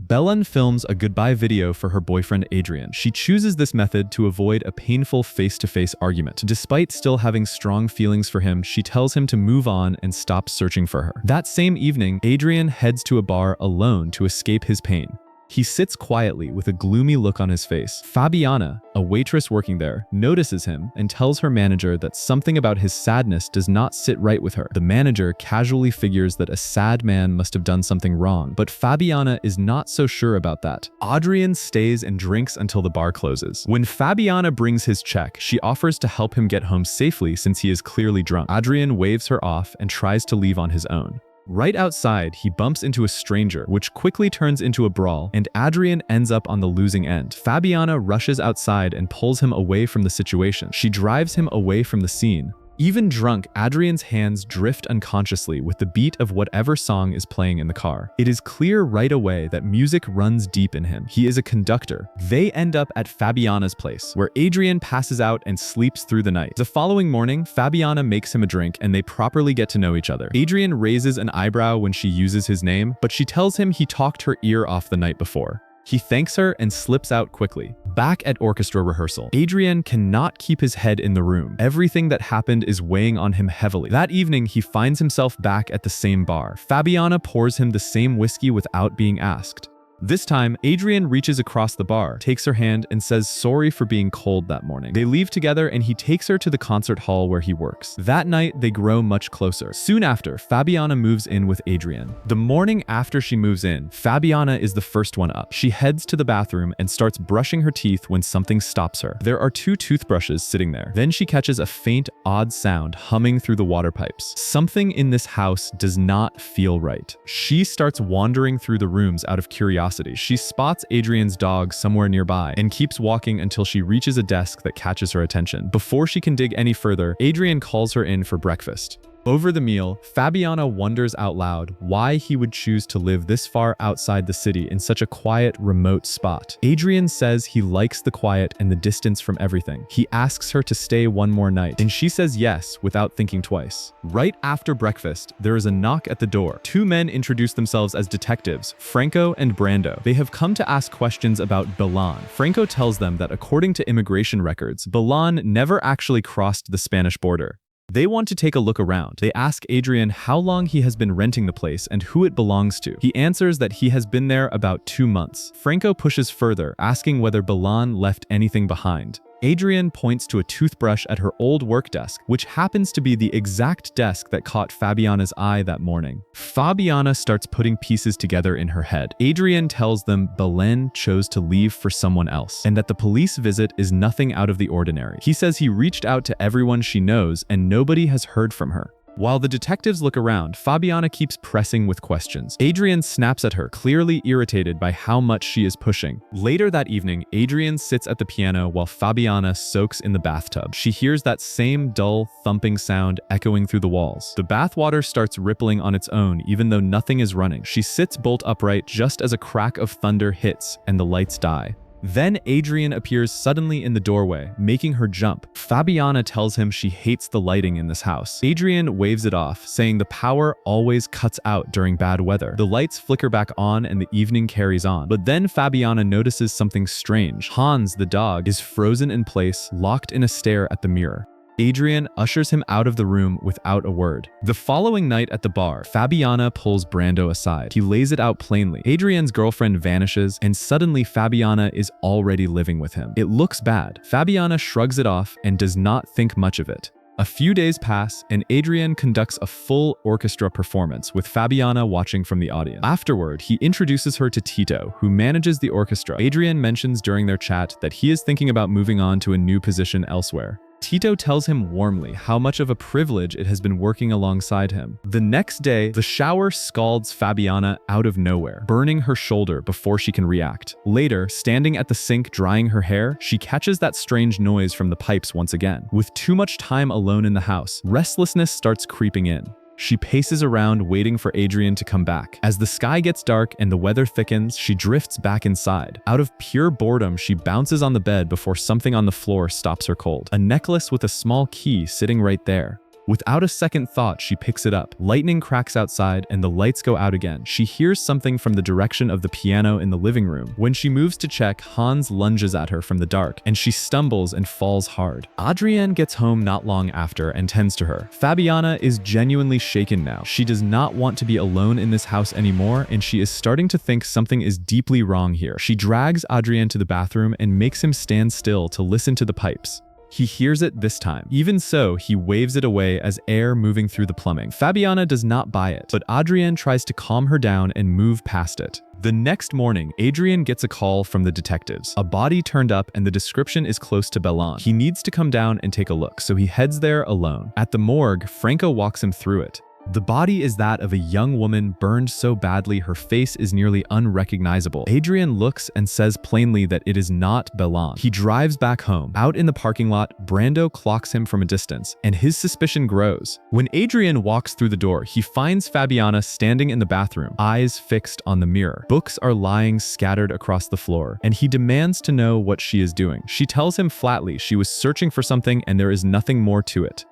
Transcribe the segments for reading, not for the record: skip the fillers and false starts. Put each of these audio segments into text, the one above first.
Belen films a goodbye video for her boyfriend Adrian. She chooses this method to avoid a painful face-to-face argument. Despite still having strong feelings for him, she tells him to move on and stop searching for her. That same evening, Adrian heads to a bar alone to escape his pain. He sits quietly with a gloomy look on his face. Fabiana, a waitress working there, notices him and tells her manager that something about his sadness does not sit right with her. The manager casually figures that a sad man must have done something wrong, but Fabiana is not so sure about that. Adrian stays and drinks until the bar closes. When Fabiana brings his check, she offers to help him get home safely since he is clearly drunk. Adrian waves her off and tries to leave on his own. Right outside, he bumps into a stranger, which quickly turns into a brawl, and Adrian ends up on the losing end. Fabiana rushes outside and pulls him away from the situation. She drives him away from the scene. Even drunk, Adrian's hands drift unconsciously with the beat of whatever song is playing in the car. It is clear right away that music runs deep in him. He is a conductor. They end up at Fabiana's place, where Adrian passes out and sleeps through the night. The following morning, Fabiana makes him a drink and they properly get to know each other. Adrian raises an eyebrow when she uses his name, but she tells him he talked her ear off the night before. He thanks her and slips out quickly. Back at orchestra rehearsal, Adrian cannot keep his head in the room. Everything that happened is weighing on him heavily. That evening, he finds himself back at the same bar. Fabiana pours him the same whiskey without being asked. This time, Adrian reaches across the bar, takes her hand, and says sorry for being cold that morning. They leave together and he takes her to the concert hall where he works. That night, they grow much closer. Soon after, Fabiana moves in with Adrian. The morning after she moves in, Fabiana is the first one up. She heads to the bathroom and starts brushing her teeth when something stops her. There are 2 toothbrushes sitting there. Then she catches a faint, odd sound humming through the water pipes. Something in this house does not feel right. She starts wandering through the rooms out of curiosity. She spots Adrian's dog somewhere nearby and keeps walking until she reaches a desk that catches her attention. Before she can dig any further, Adrian calls her in for breakfast. Over the meal, Fabiana wonders out loud why he would choose to live this far outside the city in such a quiet, remote spot. Adrian says he likes the quiet and the distance from everything. He asks her to stay one more night, and she says yes without thinking twice. Right after breakfast, there is a knock at the door. 2 men introduce themselves as detectives, Franco and Brando. They have come to ask questions about Belen. Franco tells them that according to immigration records, Belen never actually crossed the Spanish border. They want to take a look around. They ask Adrian how long he has been renting the place and who it belongs to. He answers that he has been there about 2 months. Franco pushes further, asking whether Belen left anything behind. Adrian points to a toothbrush at her old work desk, which happens to be the exact desk that caught Fabiana's eye that morning. Fabiana starts putting pieces together in her head. Adrian tells them Belen chose to leave for someone else, and that the police visit is nothing out of the ordinary. He says he reached out to everyone she knows and nobody has heard from her. While the detectives look around, Fabiana keeps pressing with questions. Adrian snaps at her, clearly irritated by how much she is pushing. Later that evening, Adrian sits at the piano while Fabiana soaks in the bathtub. She hears that same dull, thumping sound echoing through the walls. The bathwater starts rippling on its own, even though nothing is running. She sits bolt upright just as a crack of thunder hits and the lights die. Then Adrian appears suddenly in the doorway, making her jump. Fabiana tells him she hates the lighting in this house. Adrian waves it off, saying the power always cuts out during bad weather. The lights flicker back on and the evening carries on. But then Fabiana notices something strange. Hans, the dog, is frozen in place, locked in a stare at the mirror. Adrian ushers him out of the room without a word. The following night at the bar, Fabiana pulls Brando aside. He lays it out plainly. Adrian's girlfriend vanishes, and suddenly Fabiana is already living with him. It looks bad. Fabiana shrugs it off and does not think much of it. A few days pass, and Adrian conducts a full orchestra performance with Fabiana watching from the audience. Afterward, he introduces her to Tito, who manages the orchestra. Adrian mentions during their chat that he is thinking about moving on to a new position elsewhere. Tito tells him warmly how much of a privilege it has been working alongside him. The next day, the shower scalds Fabiana out of nowhere, burning her shoulder before she can react. Later, standing at the sink drying her hair, she catches that strange noise from the pipes once again. With too much time alone in the house, restlessness starts creeping in. She paces around waiting for Adrian to come back. As the sky gets dark and the weather thickens, she drifts back inside. Out of pure boredom, she bounces on the bed before something on the floor stops her cold. A necklace with a small key sitting right there. Without a second thought, she picks it up. Lightning cracks outside and the lights go out again. She hears something from the direction of the piano in the living room. When she moves to check, Hans lunges at her from the dark and she stumbles and falls hard. Adrienne gets home not long after and tends to her. Fabiana is genuinely shaken now. She does not want to be alone in this house anymore and she is starting to think something is deeply wrong here. She drags Adrienne to the bathroom and makes him stand still to listen to the pipes. He hears it this time. Even so, he waves it away as air moving through the plumbing. Fabiana does not buy it, but Adrienne tries to calm her down and move past it. The next morning, Adrienne gets a call from the detectives. A body turned up and the description is close to Bellon. He needs to come down and take a look, so he heads there alone. At the morgue, Franco walks him through it. The body is that of a young woman burned so badly her face is nearly unrecognizable. Adrienne looks and says plainly that it is not Bellon. He drives back home. Out in the parking lot, Brando clocks him from a distance, and his suspicion grows. When Adrienne walks through the door, he finds Fabiana standing in the bathroom, eyes fixed on the mirror. Books are lying scattered across the floor, and he demands to know what she is doing. She tells him flatly she was searching for something and there is nothing more to it.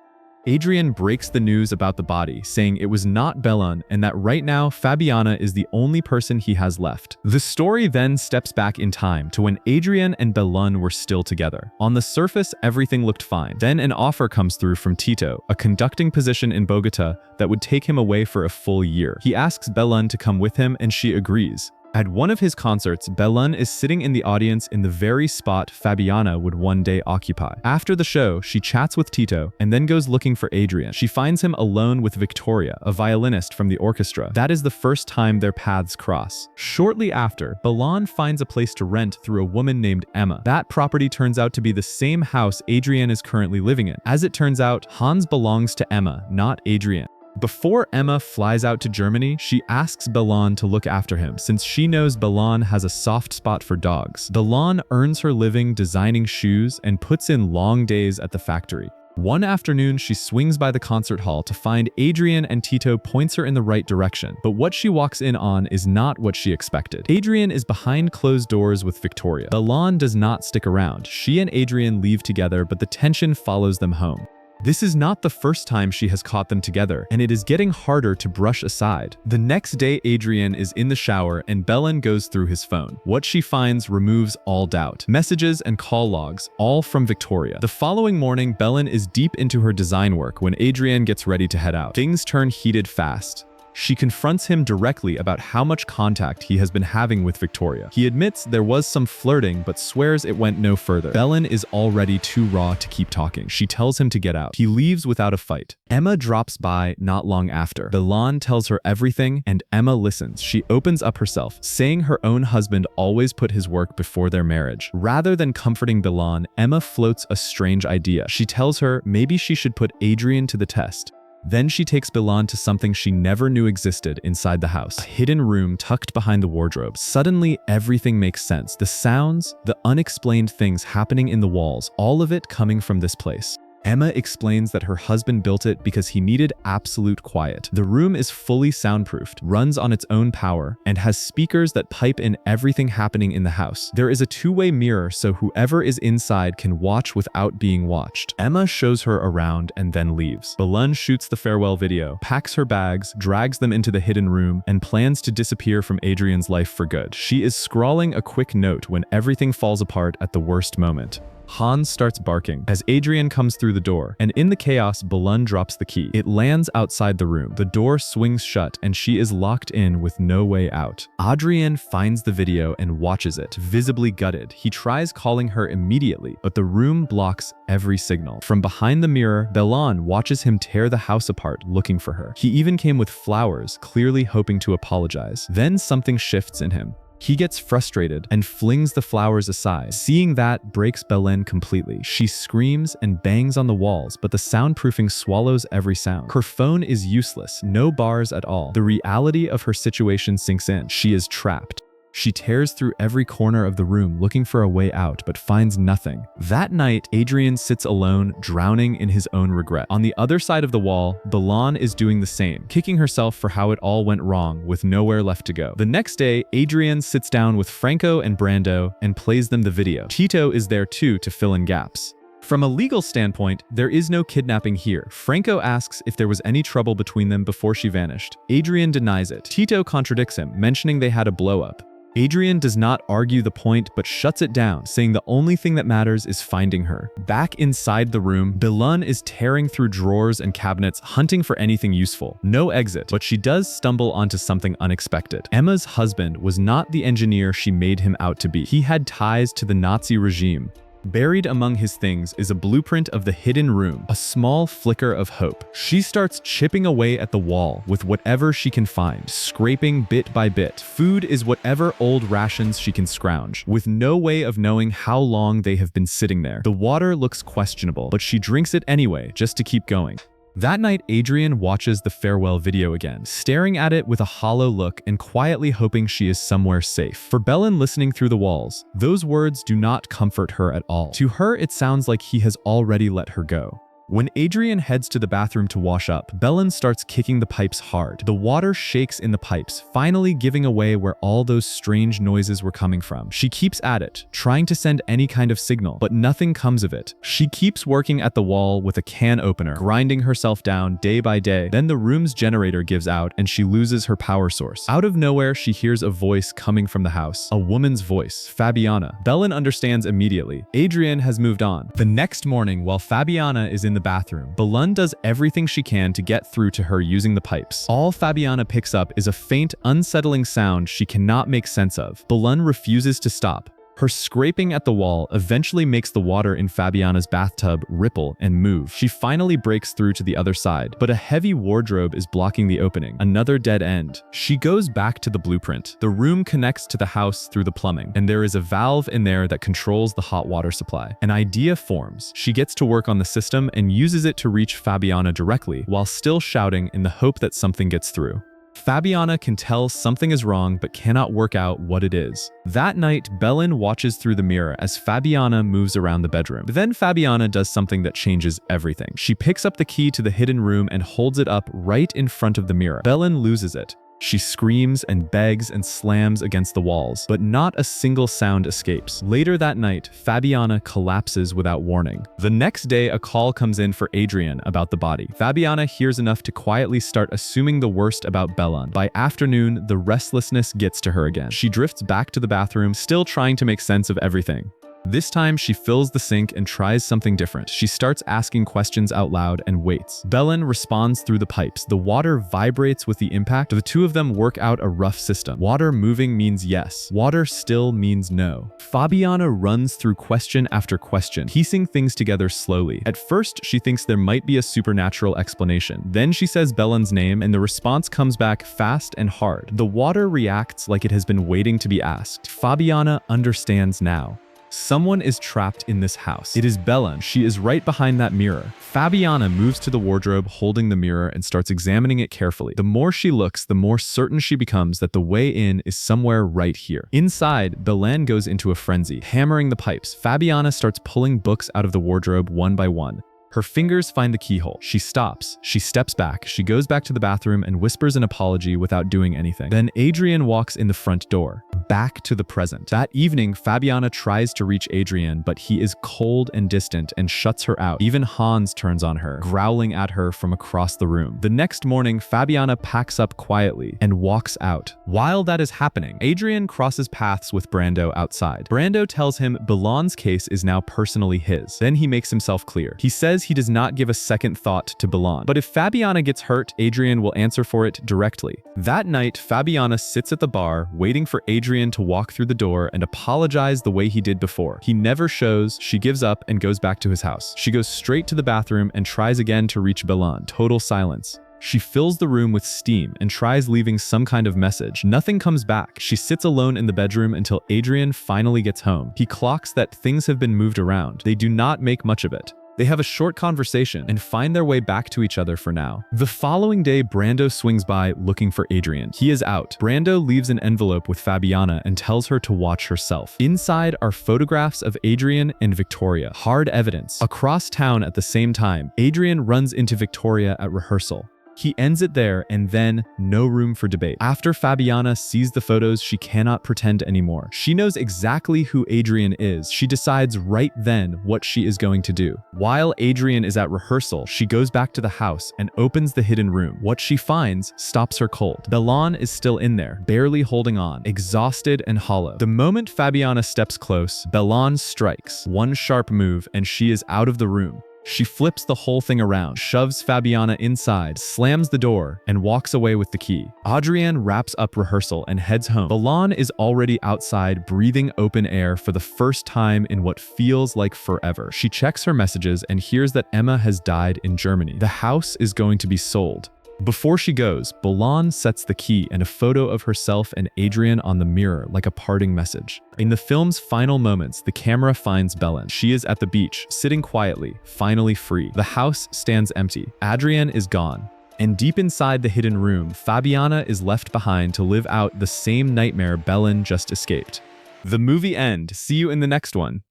Adrienne breaks the news about the body, saying it was not Bellon and that right now Fabiana is the only person he has left. The story then steps back in time to when Adrienne and Bellon were still together. On the surface, everything looked fine. Then an offer comes through from Tito, a conducting position in Bogota that would take him away for a full year. He asks Bellon to come with him and she agrees. At one of his concerts, Bellon is sitting in the audience in the very spot Fabiana would one day occupy. After the show, she chats with Tito and then goes looking for Adrienne. She finds him alone with Victoria, a violinist from the orchestra. That is the first time their paths cross. Shortly after, Bellon finds a place to rent through a woman named Emma. That property turns out to be the same house Adrienne is currently living in. As it turns out, Hans belongs to Emma, not Adrienne. Before Emma flies out to Germany, she asks Bellon to look after him since she knows Bellon has a soft spot for dogs. Bellon earns her living designing shoes and puts in long days at the factory. One afternoon, she swings by the concert hall to find Adrienne and Tito points her in the right direction, but what she walks in on is not what she expected. Adrienne is behind closed doors with Victoria. Bellon does not stick around. She and Adrienne leave together, but the tension follows them home. This is not the first time she has caught them together, and it is getting harder to brush aside. The next day, Adrienne is in the shower and Bellon goes through his phone. What she finds removes all doubt. Messages and call logs, all from Victoria. The following morning, Bellon is deep into her design work when Adrienne gets ready to head out. Things turn heated fast. She confronts him directly about how much contact he has been having with Victoria. He admits there was some flirting, but swears it went no further. Bellon is already too raw to keep talking. She tells him to get out. He leaves without a fight. Emma drops by not long after. Bellon tells her everything, and Emma listens. She opens up herself, saying her own husband always put his work before their marriage. Rather than comforting Bellon, Emma floats a strange idea. She tells her maybe she should put Adrienne to the test. Then she takes Bellon to something she never knew existed inside the house, a hidden room tucked behind the wardrobe. Suddenly, everything makes sense. The sounds, the unexplained things happening in the walls, all of it coming from this place. Emma explains that her husband built it because he needed absolute quiet. The room is fully soundproofed, runs on its own power, and has speakers that pipe in everything happening in the house. There is a two-way mirror so whoever is inside can watch without being watched. Emma shows her around and then leaves. Bellon shoots the farewell video, packs her bags, drags them into the hidden room, and plans to disappear from Adrienne's life for good. She is scrawling a quick note when everything falls apart at the worst moment. Hans starts barking as Adrienne comes through the door, and in the chaos, Bellon drops the key. It lands outside the room. The door swings shut, and she is locked in with no way out. Adrienne finds the video and watches it, visibly gutted. He tries calling her immediately, but the room blocks every signal. From behind the mirror, Bellon watches him tear the house apart looking for her. He even came with flowers, clearly hoping to apologize. Then something shifts in him. He gets frustrated and flings the flowers aside. Seeing that breaks Bellon completely. She screams and bangs on the walls, but the soundproofing swallows every sound. Her phone is useless, no bars at all. The reality of her situation sinks in. She is trapped. She tears through every corner of the room looking for a way out, but finds nothing. That night, Adrienne sits alone, drowning in his own regret. On the other side of the wall, Bellon is doing the same, kicking herself for how it all went wrong with nowhere left to go. The next day, Adrienne sits down with Franco and Brando and plays them the video. Tito is there too to fill in gaps. From a legal standpoint, there is no kidnapping here. Franco asks if there was any trouble between them before she vanished. Adrian denies it. Tito contradicts him, mentioning they had a blow-up. Adrian does not argue the point but shuts it down, saying the only thing that matters is finding her. Back inside the room, Belun is tearing through drawers and cabinets, hunting for anything useful. No exit, but she does stumble onto something unexpected. Emma's husband was not the engineer she made him out to be. He had ties to the Nazi regime. Buried among his things is a blueprint of the hidden room, a small flicker of hope. She starts chipping away at the wall with whatever she can find, scraping bit by bit. Food is whatever old rations she can scrounge, with no way of knowing how long they have been sitting there. The water looks questionable, but she drinks it anyway, just to keep going. That night, Adrian watches the farewell video again, staring at it with a hollow look and quietly hoping she is somewhere safe. For Belun listening through the walls, those words do not comfort her at all. To her, it sounds like he has already let her go. When Adrian heads to the bathroom to wash up, Belun starts kicking the pipes hard. The water shakes in the pipes, finally giving away where all those strange noises were coming from. She keeps at it, trying to send any kind of signal, but nothing comes of it. She keeps working at the wall with a can opener, grinding herself down day by day. Then the room's generator gives out and she loses her power source. Out of nowhere, she hears a voice coming from the house. A woman's voice, Fabiana. Belun understands immediately. Adrian has moved on. The next morning, while Fabiana is in the bathroom, Belun does everything she can to get through to her using the pipes. All Fabiana picks up is a faint, unsettling sound she cannot make sense of. Belun refuses to stop. Her scraping at the wall eventually makes the water in Fabiana's bathtub ripple and move. She finally breaks through to the other side, but a heavy wardrobe is blocking the opening. Another dead end. She goes back to the blueprint. The room connects to the house through the plumbing, and there is a valve in there that controls the hot water supply. An idea forms. She gets to work on the system and uses it to reach Fabiana directly, while still shouting in the hope that something gets through. Fabiana can tell something is wrong but cannot work out what it is. That night, Belun watches through the mirror as Fabiana moves around the bedroom. But then Fabiana does something that changes everything. She picks up the key to the hidden room and holds it up right in front of the mirror. Belun loses it. She screams and begs and slams against the walls, but not a single sound escapes. Later that night, Fabiana collapses without warning. The next day, a call comes in for Adrian about the body. Fabiana hears enough to quietly start assuming the worst about Belun. By afternoon, the restlessness gets to her again. She drifts back to the bathroom, still trying to make sense of everything. This time, she fills the sink and tries something different. She starts asking questions out loud and waits. Belun responds through the pipes. The water vibrates with the impact. The two of them work out a rough system. Water moving means yes. Water still means no. Fabiana runs through question after question, piecing things together slowly. At first, she thinks there might be a supernatural explanation. Then she says Belun's name, and the response comes back fast and hard. The water reacts like it has been waiting to be asked. Fabiana understands now. Someone is trapped in this house. It is Belun. She is right behind that mirror. Fabiana moves to the wardrobe holding the mirror and starts examining it carefully. The more she looks, the more certain she becomes that the way in is somewhere right here. Inside, Belun goes into a frenzy, hammering the pipes. Fabiana starts pulling books out of the wardrobe one by one. Her fingers find the keyhole. She stops. She steps back. She goes back to the bathroom and whispers an apology without doing anything. Then Adrian walks in the front door, back to the present. That evening, Fabiana tries to reach Adrian, but he is cold and distant and shuts her out. Even Hans turns on her, growling at her from across the room. The next morning, Fabiana packs up quietly and walks out. While that is happening, Adrian crosses paths with Brando outside. Brando tells him Belun's case is now personally his. Then he makes himself clear. He says he does not give a second thought to Belun. But if Fabiana gets hurt, Adrian will answer for it directly. That night, Fabiana sits at the bar, waiting for Adrian to walk through the door and apologize the way he did before. He never shows. She gives up and goes back to his house. She goes straight to the bathroom and tries again to reach Belun. Total silence. She fills the room with steam and tries leaving some kind of message. Nothing comes back. She sits alone in the bedroom until Adrian finally gets home. He clocks that things have been moved around. They do not make much of it. They have a short conversation and find their way back to each other for now. The following day, Brando swings by looking for Adrian. He is out. Brando leaves an envelope with Fabiana and tells her to watch herself. Inside are photographs of Adrian and Victoria. Hard evidence. Across town at the same time, Adrian runs into Victoria at rehearsal. He ends it there, and then no room for debate. After Fabiana sees the photos, she cannot pretend anymore. She knows exactly who Adrian is. She decides right then what she is going to do. While Adrian is at rehearsal, she goes back to the house and opens the hidden room. What she finds stops her cold. Belon is still in there, barely holding on, exhausted and hollow. The moment Fabiana steps close, Belon strikes. One sharp move, and she is out of the room. She flips the whole thing around, shoves Fabiana inside, slams the door, and walks away with the key. Adrienne wraps up rehearsal and heads home. Belon is already outside, breathing open air for the first time in what feels like forever. She checks her messages and hears that Emma has died in Germany. The house is going to be sold. Before she goes, Belon sets the key and a photo of herself and Adrian on the mirror like a parting message. In the film's final moments, the camera finds Belon. She is at the beach, sitting quietly, finally free. The house stands empty. Adrian is gone. And deep inside the hidden room, Fabiana is left behind to live out the same nightmare Belon just escaped. The movie end. See you in the next one.